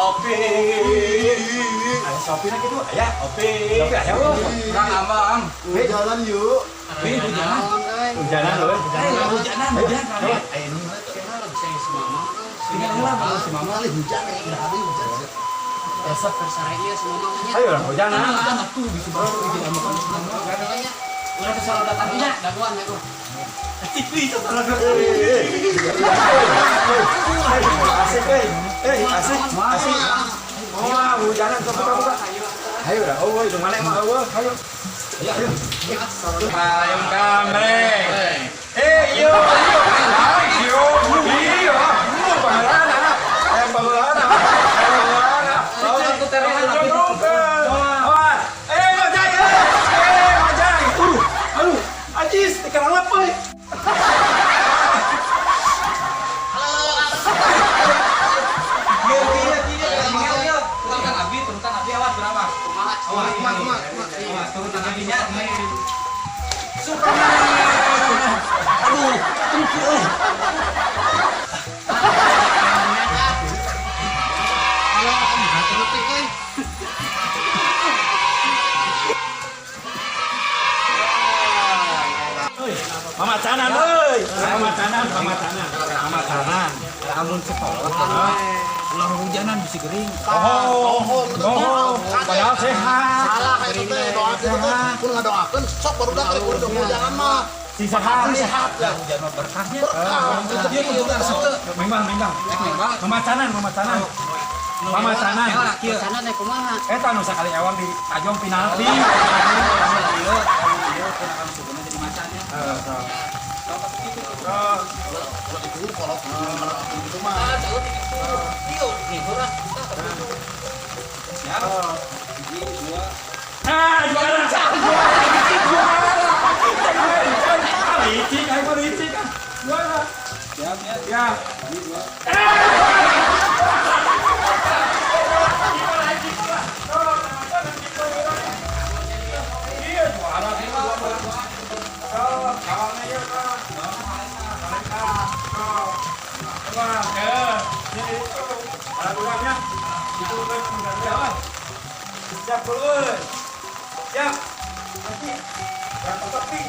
Opi. Ada Sopi nak itu, ayah. Opi. Sopi ayah loh. Kurang abang. Jalan yuk. Hujanan. Hujanan loh. Hujanan. Ayo ini. Ini lah si mama. Kali hujan ya, udah hari hujan. Besok bersarainya semua mamanya. Ayo lah hujanan. Anak tuh bisa baru bikin makan semua. Gadolnya. Udah kesal datangnya, daguan ya, Bro. TV saudara. Asik, asik, asik. Wah, hujanan buka. Ayo dah, oh, itu mana emang, ayo. Ayo. Ayam kamreng. Yo. Ajis, ikan apa? Turutan Abi awas berapa? Awas, turutan Abinya. Aduh, tunggu. Mama canan, euy. Mama canan. Amun sekolah. Ulang hujanan bisa kering. Oh, padahal sehat. Salah kayak itu teh, doa itu teh. Kun ngadoakeun sok baru dah kali kudu hujanan mah. Si sehat. Sehat ya. Hujan mah berkahnya. Berkah. Dia kebetulan sete. Memang. Mama canan. Sana naik kumaha? Eta nu sakali ewang di tajong penalti. Iya, kenapa subuhnya jadi macannya? Kalau itu mah. Licik. Juara. Ya. Siap dulu. Siap. Nanti berapa topi?